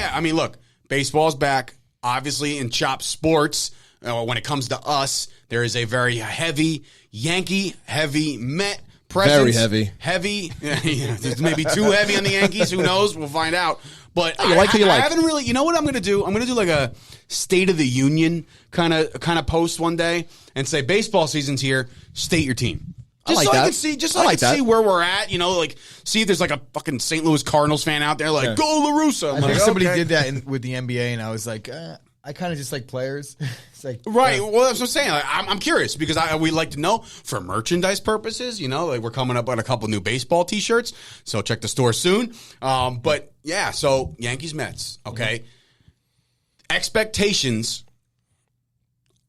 Yeah, I mean, look, baseball's back. Obviously, in Chop Sports, when it comes to us, there is a very heavy Yankee, heavy Met presence. Very heavy. Heavy. Maybe too heavy on the Yankees. Who knows? We'll find out. But you like who you like. I haven't really. You know what I'm going to do? I'm going to do like a State of the Union kind of post one day and say baseball season's here. State your team. Just I like so that. I can see, just so I can see where we're at. You know, like see if there's like a fucking St. Louis Cardinals fan out there, like go La Russa. I think somebody did that with the NBA, and I was like, I kind of just like players. It's like right. Well, that's what I'm saying. Like, I'm curious because we like to know for merchandise purposes. You know, like we're coming up on a couple new baseball T-shirts, so check the store soon. But yeah, so Yankees Mets. Okay, expectations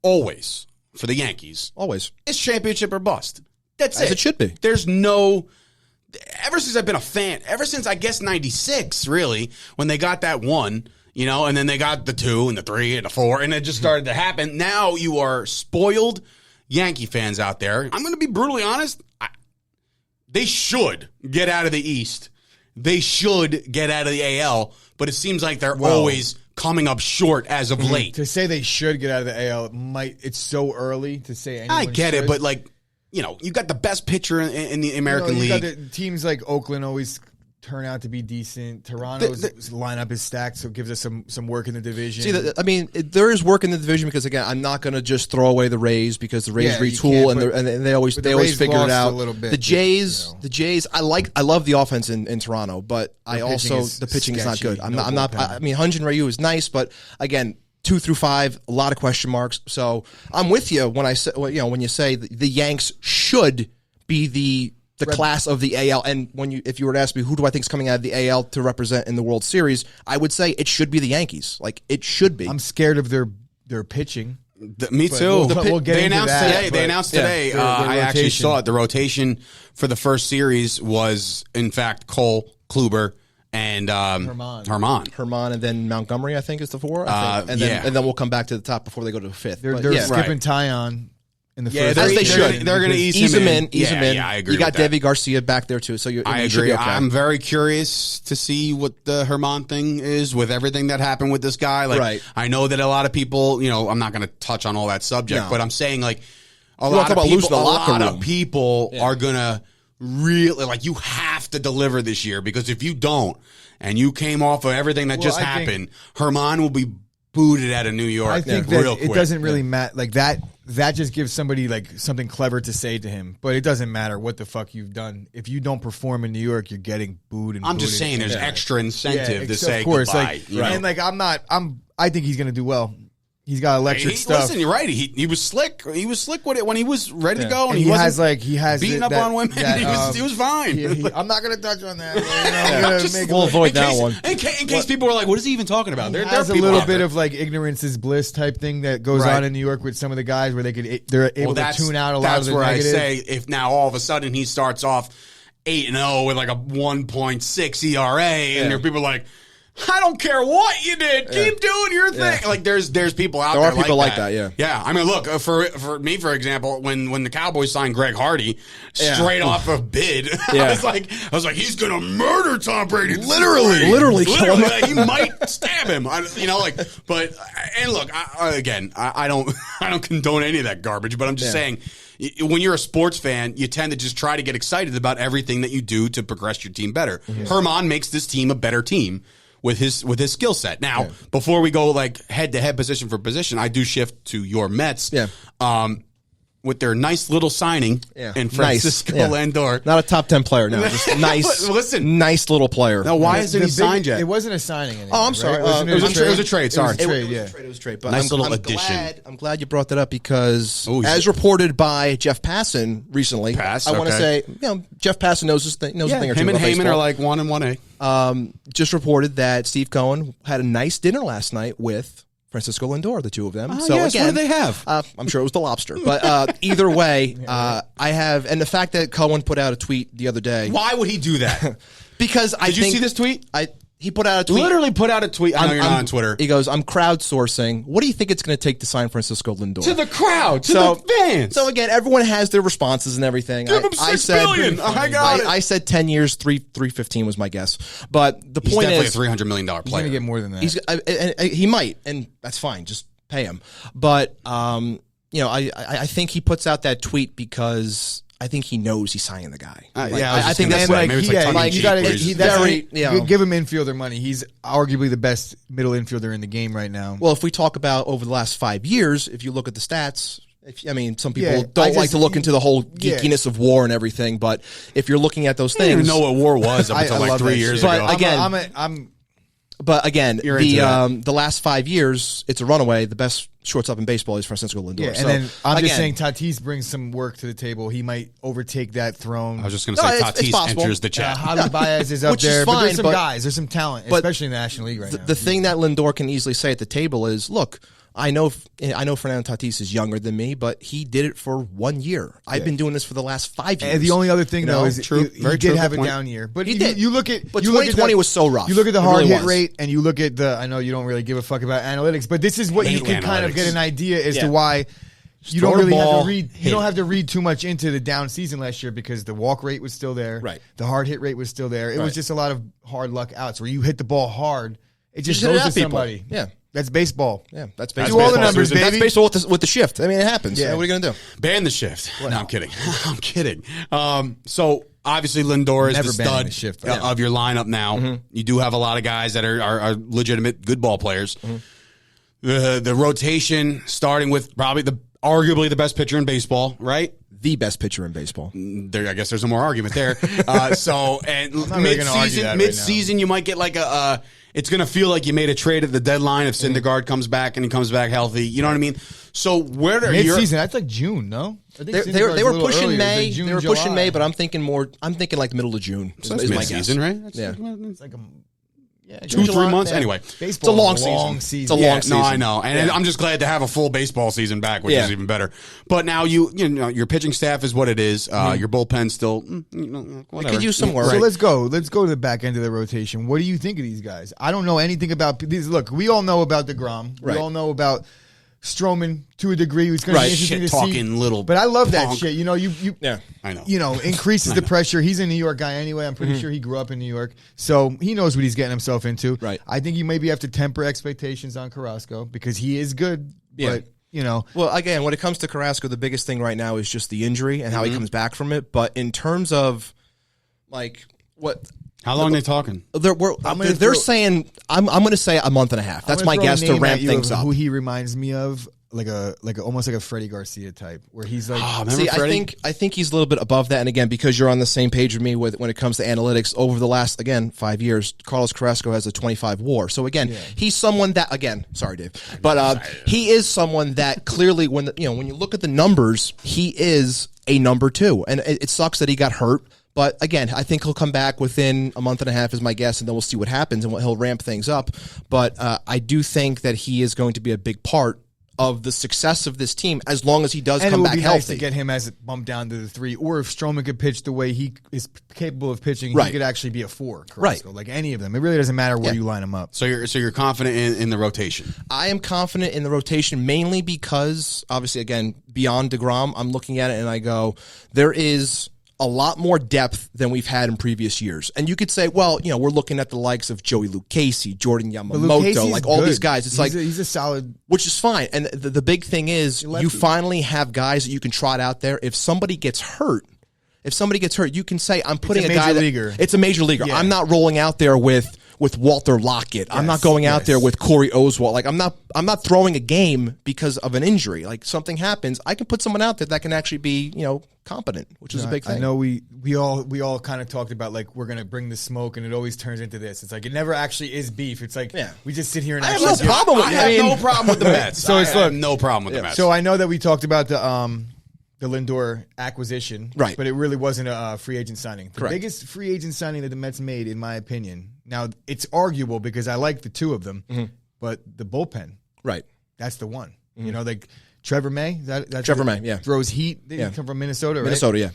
always for the Yankees is championship or bust. That's As it should be. There's no. Ever since I've been a fan, ever since I guess '96, really, when they got that one. You know, and then they got the 2 and the 3 and the 4, and it just started to happen. Now you are spoiled Yankee fans out there. I'm going to be brutally honest. They should get out of the East. They should get out of the AL, but it seems like they're always coming up short as of late. To say they should get out of the AL, it's so early to say anyone I get should. it, but like, you know, you got the best pitcher in the American League. Got teams like Oakland always turn out to be decent. Toronto's lineup is stacked, so it gives us some work in the division. See, I mean, there is work in the division because again, I'm not going to just throw away the Rays because the Rays retool and they always figure it out. A little bit, the Jays, I love the offense in Toronto, but the pitching is not good. I'm not. I mean, Hyun-Jin Ryu is nice, but again, 2 through 5, a lot of question marks. So I'm with you when I say, when you say the Yanks should be the class of the AL, and if you were to ask me who do I think is coming out of the AL to represent in the World Series, I would say it should be the Yankees. Like it should be. I'm scared of their pitching. Me too. We'll get they into announced that, today. They announced today. I actually saw it. The rotation for the first series was, in fact, Cole, Kluber, and Herman, and then Montgomery. I think is the 4. And then we'll come back to the top before they go to the 5th. They're skipping Tyon. In the first as they should. They're going to ease him in. Yeah, I agree. You got Devi Garcia back there too, so I agree. Should be okay. I'm very curious to see what the Herman thing is with everything that happened with this guy. Like, I know that a lot of people, I'm not going to touch on all that subject, but I'm saying like a lot of people are going to really you have to deliver this year because if you don't and you came off of everything that just happened, Herman will be booted out of New York. I think that it doesn't really matter. Like that just gives somebody like something clever to say to him. But it doesn't matter what the fuck you've done. If you don't perform in New York, you're getting booed. I'm just saying, there's extra incentive to say goodbye. And I think he's gonna do well. He's got electric stuff. Listen, you're right. He was slick. He was slick with it when he was ready to go, and he has beating up on women. He was fine. I'm not going to touch on that. We'll avoid that one. In case people were like, "What is he even talking about?" There has a little bit of like ignorance is bliss type thing that goes on in New York with some of the guys where they're able to tune out a lot of the negative. That's where I say if now all of a sudden he starts off 8-0 with like a 1.6 ERA, and there are people like, I don't care what you did. Keep doing your thing. Yeah. Like there's people out there. There are people like that. Yeah. Yeah. I mean, look for me, for example, when the Cowboys signed Greg Hardy straight off of bid, I was like, he's gonna murder Tom Brady. Literally kill him. He might stab him. But look, I don't condone any of that garbage. But I'm just saying, when you're a sports fan, you tend to just try to get excited about everything that you do to progress your team better. Mm-hmm. Herman makes this team a better team with his skill set. Now, before we go like head to head position for position, I do shift to your Mets. Yeah. With their nice little signing in Francisco Lindor. Not a top 10 player now. Just nice little player. Now, why isn't he signed yet? It wasn't a signing anymore. Oh, I'm sorry. Right? It was a trade. Sorry. It was a trade. But nice little addition. I'm glad you brought that up because as reported by Jeff Passan recently, I want to say, Jeff Passan knows a thing or two him and about Heyman baseball. are like 1 and 1A. Just reported that Steve Cohen had a nice dinner last night with Francisco Lindor, the two of them. So yes, again, what do they have? I'm sure it was the lobster. But either way, I have, and the fact that Cohen put out a tweet the other day. Why would he do that? Because Did you see this tweet? He put out a tweet. Literally put out a tweet. I know you're not on Twitter. He goes, I'm crowdsourcing. What do you think it's going to take to sign Francisco Lindor? To the crowd, to the fans. So again, everyone has their responses and everything. Give him $6 billion. I got it. I said 10 years, 315 was my guess. But the he's point definitely is, a $300 million player. He's going to get more than that. He might, and that's fine. Just pay him. But I think he puts out that tweet because I think he knows he's signing the guy. I think that's maybe it's you got to give him infielder money. He's arguably the best middle infielder in the game right now. Well, if we talk about over the last 5 years, if you look at the stats, some people don't like to look into the whole geekiness of war and everything, but if you're looking at those things, I didn't even know what war was up until like 3 years ago. But again, the last 5 years, it's a runaway. The best shortstop in baseball is Francisco Lindor. Yeah, and then I'm just saying Tatis brings some work to the table. He might overtake that throne. I was just going to say Tatis enters the chat. Javi Baez is up there. But there's some guys. There's some talent, especially in the National League right now. The thing that Lindor can easily say at the table is, look, I know Fernando Tatis is younger than me, but he did it for 1 year. I've been doing this for the last 5 years. And the only other thing, though, is he did have a down year. But he did. You look at 2020 was so rough. You look at the hard hit rate, and you look at I know you don't really give a fuck about analytics, but this is what you can kind of get an idea as to why you don't really have to read. You don't have to read too much into the down season last year because the walk rate was still there. Right. The hard hit rate was still there. It was just a lot of hard luck outs where you hit the ball hard. It just goes to somebody. Yeah. That's baseball. Yeah, that's baseball. Do all the numbers, baby. That's baseball with the shift. I mean, it happens. Yeah. What are you going to do? Ban the shift. No, I'm kidding. I'm kidding. So obviously Lindor is the stud of your lineup now. Mm-hmm. You do have a lot of guys that are legitimate good ball players. Mm-hmm. The rotation starting with probably arguably the best pitcher in baseball, right? The best pitcher in baseball. I guess there's no more argument there. Mid-season, you might get like it's going to feel like you made a trade at the deadline if Syndergaard comes back and he comes back healthy. You know what I mean? So where are mid-season? That's like June, no? I think they were pushing May. June, they were pushing May, but I'm thinking like the middle of June. So that's mid-season, right? It's like 2-3 months. Yeah. Anyway, baseball it's a long season. It's a long season. No, I know, and I'm just glad to have a full baseball season back, which is even better. But now your pitching staff is what it is. Your bullpen still, whatever. It could use some work. So let's go to the back end of the rotation. What do you think of these guys? I don't know anything about these. Look, we all know about DeGrom. We all know about Stroman to a degree. It's going to be interesting to see. Little, but I love that shit. I know. Increases the pressure. He's a New York guy anyway. I'm pretty sure he grew up in New York, so he knows what he's getting himself into. Right. I think you maybe have to temper expectations on Carrasco because he is good, but. Well, again, when it comes to Carrasco, the biggest thing right now is just the injury and how he comes back from it. But in terms of how long are they talking? They're saying I'm going to say a month and a half. That's my guess to ramp things up. Who he reminds me of, almost like a Freddie Garcia type, where he's like. I think he's a little bit above that. And again, because you're on the same page with me when it comes to analytics, over the last 5 years, Carlos Carrasco has a 25 WAR. So again, he's someone that sorry, Dave, but he is someone that clearly when you look at the numbers, he is a number 2, and it sucks that he got hurt. But again, I think he'll come back within a month and a half is my guess, and then we'll see what happens and he'll ramp things up. But I do think that he is going to be a big part of the success of this team as long as he does come back healthy. And it would be nice to get him as bumped down to the 3, or if Stroman could pitch the way he is capable of pitching, he could actually be a 4. Carrasco, like any of them. It really doesn't matter where you line them up. So you're confident in the rotation? I am confident in the rotation mainly because, obviously, again, beyond DeGrom, I'm looking at it and I go, there is a lot more depth than we've had in previous years. And you could say, well, we're looking at the likes of Joey Lucchesi, Jordan Yamamoto, like all these guys. It's he's a solid, which is fine. And the big thing is you finally have guys that you can trot out there. If somebody gets hurt, you can say, I'm putting a guy leaguer. It's a major leaguer. Yeah. I'm not rolling out there with Walter Lockett. Yes, I'm not going out there with Corey Oswalt. Like I'm not throwing a game because of an injury. Like something happens, I can put someone out there that can actually be, competent, which is a big thing. I know we all kind of talked about like we're gonna bring the smoke, and it always turns into this. It's like it never actually is beef. It's like we just sit here and I have no problem with the Mets. So it's no problem with the Mets. So I know that we talked about the Lindor acquisition, right? But it really wasn't a free agent signing. The Correct. biggest free agent signing that the Mets made, in my opinion. Now it's arguable because I like the two of them, but the bullpen, right? That's the one. Like Trevor May. That's Trevor May, throws heat. They come from Minnesota, right? Minnesota, yeah.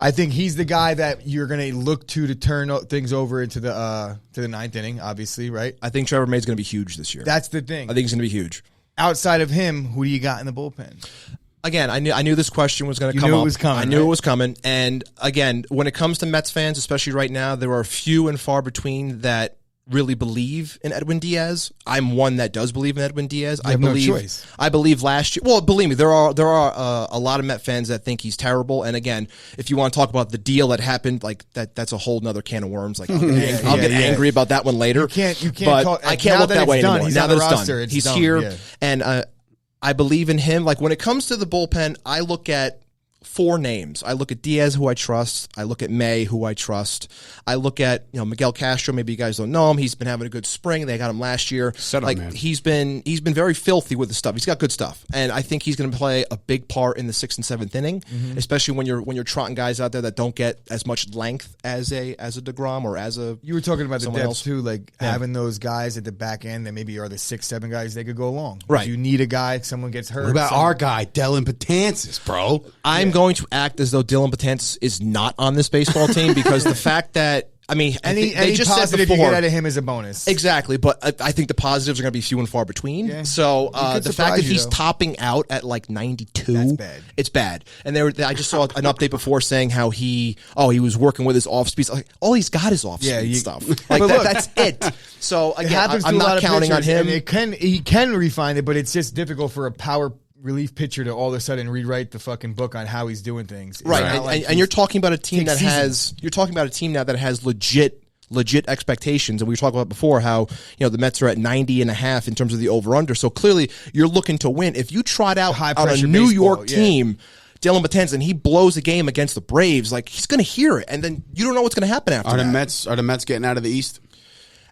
I think he's the guy that you're going to look to turn things over into the ninth inning, obviously, right? I think Trevor May's going to be huge this year. That's the thing. I think he's going to be huge. Outside of him, who do you got in the bullpen? Again, I knew this question was going to come up. I knew it was coming. And again, when it comes to Mets fans, especially right now, there are few and far between that really believe in Edwin Diaz. I'm one that does believe in Edwin Diaz. I believe last year. Well, believe me, there are a lot of Met fans that think he's terrible. And again, if you want to talk about the deal that happened, like that's a whole nother can of worms. Like I'll get angry about that one later. You can't. But I can't look that way anymore. Now that it's done, he's here, and I believe in him. Like when it comes to the bullpen, I look at 4 names. I look at Diaz, who I trust. I look at May, who I trust. I look at Miguel Castro. Maybe you guys don't know him. He's been having a good spring. They got him last year. He's been very filthy with the stuff. He's got good stuff, and I think he's going to play a big part in the 6th and 7th inning, especially when you're trotting guys out there that don't get as much length as a DeGrom or as a. You were talking about the depth too, like having those guys at the back end that maybe are the 6, 7 guys they could go along. Right. You need a guy. Someone gets hurt. What about our guy, Dylan Betances, bro? I'm going to act as though Dylan Betances is not on this baseball team because the fact that any just positive said before, you get out of him is a bonus. Exactly, but I think the positives are going to be few and far between. Yeah. So the fact that he's topping out at like 92, that's bad. It's bad. And I just saw an update before saying how he was working with his off speed. Like, all he's got is off speed stuff. Like that's it. So again, I'm not counting on him. He can refine it, but it's just difficult for a power relief pitcher to all of a sudden rewrite the fucking book on how he's doing things. Right. And you're talking about a team that now that has legit expectations. And we were talking about before how, the Mets are at 90.5 in terms of the over-under. So clearly you're looking to win. If you trot out on a New York team, Dylan Betances, and he blows a game against the Braves, like he's going to hear it. And then you don't know what's going to happen after that. Are the Mets getting out of the East?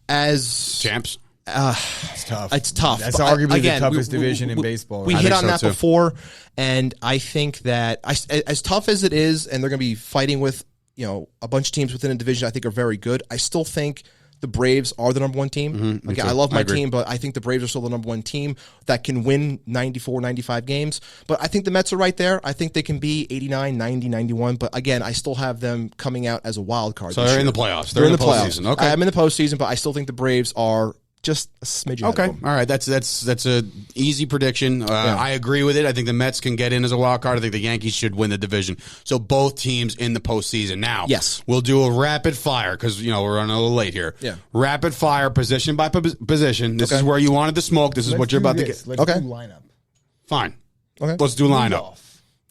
As champs? It's tough. It's tough. That's arguably the toughest division in baseball. We hit on that before, and I think that as tough as it is, and they're going to be fighting with a bunch of teams within a division I think are very good. I still think the Braves are the number 1 team. I love my team, but I think the Braves are still the number 1 team that can win 94, 95 games. But I think the Mets are right there. I think they can be 89, 90, 91. But again, I still have them coming out as a wild card. So they're in the playoffs. They're in the postseason. Okay. I'm in the postseason, but I still think the Braves are just a smidge. Okay, all right. That's a easy prediction. I agree with it. I think the Mets can get in as a wild card. I think the Yankees should win the division. So both teams in the postseason. Now, yes, we'll do a rapid fire because we're running a little late here. Yeah, rapid fire, position by position. This is where you wanted to smoke. This is what you're about to get. Let's do lineup. Fine. Okay, let's do lineup.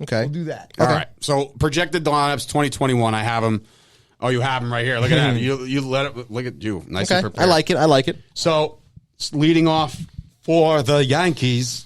Okay, we'll do that. All right. So projected lineups 2021. I have them. Oh, you have them right here. Look at that. You let it. Look at you. Nice and prepared. I like it. So, leading off for the Yankees,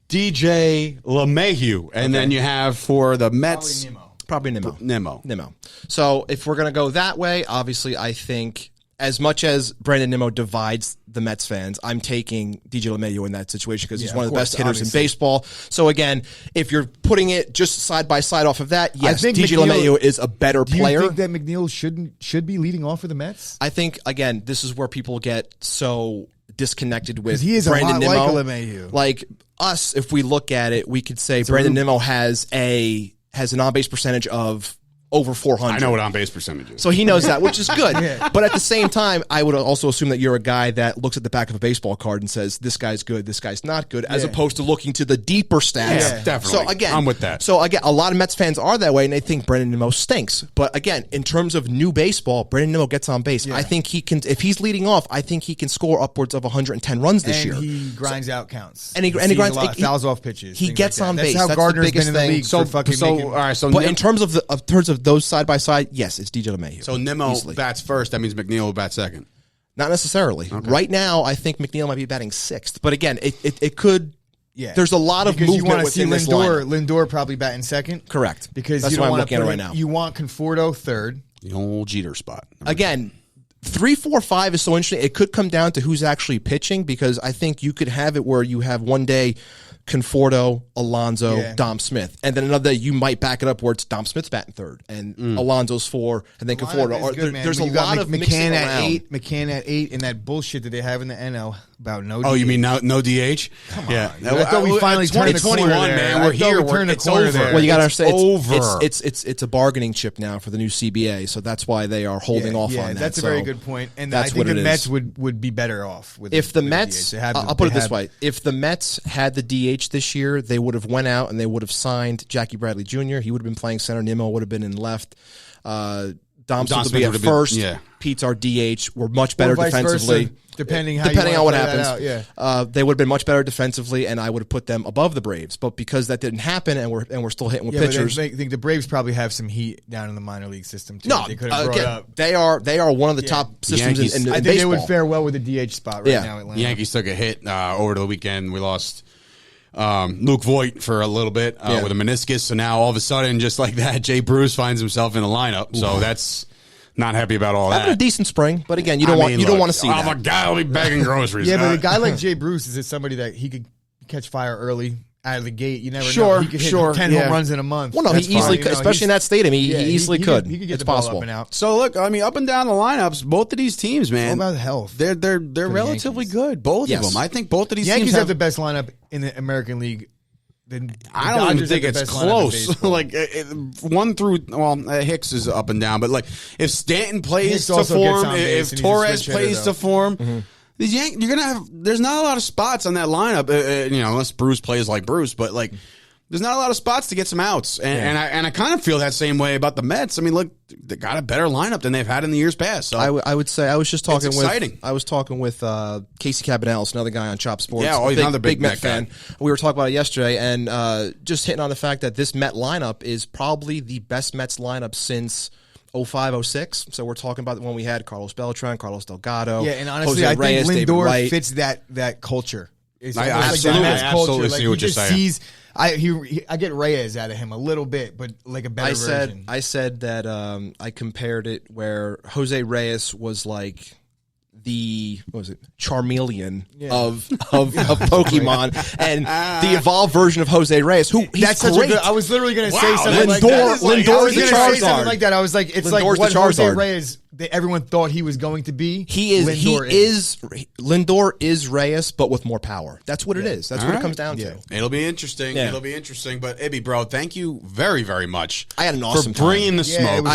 DJ LeMahieu. And then you have for the Mets, Probably Nimmo. So, if we're going to go that way, obviously, I think as much as Brandon Nimmo divides the Mets fans, I'm taking DJ LeMahieu in that situation because he's one of the best hitters in baseball. So again, if you're putting it just side by side off of that, yes, DJ LeMahieu is a better player. Do you think that McNeil should be leading off for the Mets? I think, again, this is where people get so disconnected with he is Brandon a lot Nimmo. like LeMahieu. Like us, if we look at it, we could say Brandon Nimmo has an on-base percentage of over 400. I know what on-base percentage is. So he knows that, which is good. But at the same time, I would also assume that you're a guy that looks at the back of a baseball card and says, this guy's good, this guy's not good, as opposed to looking to the deeper stats. Yeah, definitely. So again, I'm with that. So again, a lot of Mets fans are that way, and they think Brandon Nimmo stinks. But again, in terms of new baseball, Brandon Nimmo gets on base. I think he can, if he's leading off, I think he can score upwards of 110 runs this year. He grinds out counts. And he grinds a lot, fouls off pitches. He gets on base. That's how Gardner's been in the league for fucking making. All right, so but in terms of those side by side, yes, it's DJ LeMahieu. So Nimmo bats first. That means McNeil will bat second. Not necessarily. Okay. Right now, I think McNeil might be batting sixth. But again, it could. Yeah. There's a lot of movement you want to see this lineup. Lindor probably batting second. Correct. Because that's you don't why I'm want looking at it right now. You want Conforto third. The old Jeter spot. Again, 3, 4, 5 is so interesting. It could come down to who's actually pitching because I think you could have it where you have one day Conforto, Alonso, Dom Smith. And then another day you might back it up where it's Dom Smith's batting third and Alonso's 4 and then Conforto. There's a lot of McCann at 8, and that bullshit that they have in the NL. about no. Oh, DH. you mean no DH? Come on. Yeah, I thought we finally turned the corner 2021, there. man. I We're thought here. we turned the It's corner over. there. Well, you got to It's understand, over. it's a bargaining chip now for the new CBA, so that's why they are holding off on that. That's a very good point, and that's I think what the it Mets is. would be better off with if the with Mets. DH. I'll put it this way: if the Mets had the DH this year, they would have went out and they would have signed Jackie Bradley Jr. He would have been playing center. Nimmo would have been in left. Dom Smith would be at first. Pete's our DH. We're much better defensively. Versa, depending on what happens. Out, they would have been much better defensively, and I would have put them above the Braves. But because that didn't happen, and we're still hitting with pitchers. I think the Braves probably have some heat down in the minor league system too. No, they could have brought up. They are one of the top systems in I think baseball. they would fare well with the DH spot right now. Atlanta. The Yankees took a hit over the weekend. We lost Luke Voigt for a little bit with a meniscus. So now all of a sudden, just like that, Jay Bruce finds himself in the lineup. So that's. Not happy about all that. Having a decent spring, but again, you don't want to see that. I'm a guy who'll be bagging groceries. Yeah, but a guy like Jay Bruce is somebody that he could catch fire early out of the gate. You never know. He could hit 10 home runs in a month. Well, no, he easily could, especially in that stadium. He easily could. He could get it's the ball possible. up and out. So look, I mean, up and down the lineups, both of these teams, man. What about health? They're relatively good. Both of them. I think both of these Yankees teams have the best lineup in the American League. I don't even think it's close. Like one through, Hicks is up and down, but like if Stanton plays to form, if Torres plays to form, these Yankees, you're gonna have. There's not a lot of spots on that lineup, unless Bruce plays like Bruce, but like. There's not a lot of spots to get some outs, and I kind of feel that same way about the Mets. I mean, look, they got a better lineup than they've had in the years past. So I would say I was just talking exciting. I was talking with Casey Cabanellis, another guy on Chop Sports. Yeah, he's another big Met fan. We were talking about it yesterday, and just hitting on the fact that this Met lineup is probably the best Mets lineup since 05-06. So we're talking about when we had Carlos Beltran, Carlos Delgado. Yeah, and honestly, Jose I Reyes, think Lindor David Wright. fits that culture. I absolutely see what you're saying. I get Reyes out of him a little bit, but like a better version. I said that I compared it where Jose Reyes was like the Charmeleon of Pokemon, and the evolved version of Jose Reyes. Who he's great. I was literally going to say something like that. Lindor's the Charizard. Something like that. I was like, it's like what Jose Reyes everyone thought he was going to be. Lindor is Reyes, but with more power. That's what it is. That's what it comes down to. It'll be interesting. It'll be interesting. But Ibby, bro, thank you very, very much. I had an awesome for bringing the smoke. We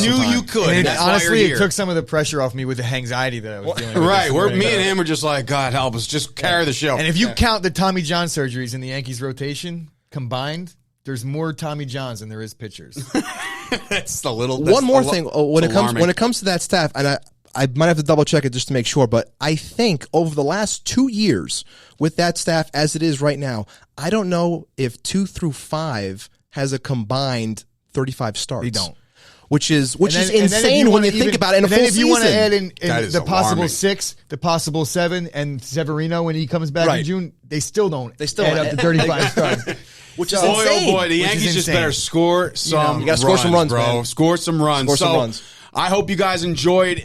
knew you could. And honestly, it took some of the pressure off me with the anxiety that I was dealing with. Right, me and him were just like, God help us, just carry the show. And if you count the Tommy John surgeries in the Yankees rotation combined, there's more Tommy Johns than there is pitchers. That's a little. One more thing when it comes to that staff, and I might have to double check it just to make sure, but I think over the last 2 years with that staff as it is right now, I don't know if 2 through 5 has a combined 35 starts. They don't. Which is insane when you think about it in a full season. If you want to add in the possible alarming. 6, the possible 7, and Severino when he comes back in June, they still don't. Add up to 35 starts. Which is insane. Oh boy, the Yankees just better score some. You got to score some runs, bro. Man. Score some runs. I hope you guys enjoyed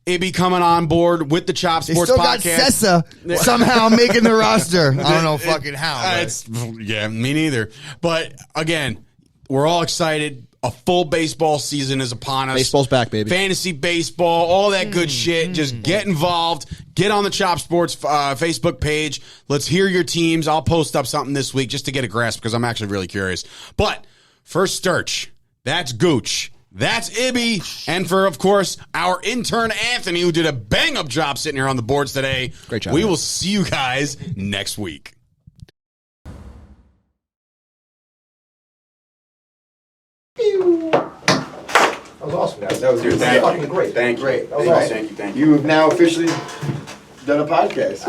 Ibby coming on board with the Chop Sports Podcast. They still got Sessa somehow making the roster. I don't know fucking how. Me neither. But again, we're all excited. A full baseball season is upon us. Baseball's back, baby. Fantasy baseball, all that good shit. Just get involved. Get on the Chop Sports Facebook page. Let's hear your teams. I'll post up something this week just to get a grasp because I'm actually really curious. But for Sturch, that's Gooch. That's Ibby. And for, of course, our intern Anthony, who did a bang-up job sitting here on the boards today. Great job. We will see you guys next week. That was awesome, guys. That was fucking great. Thank you. Great. That was awesome. Thank you. You've now officially done a podcast.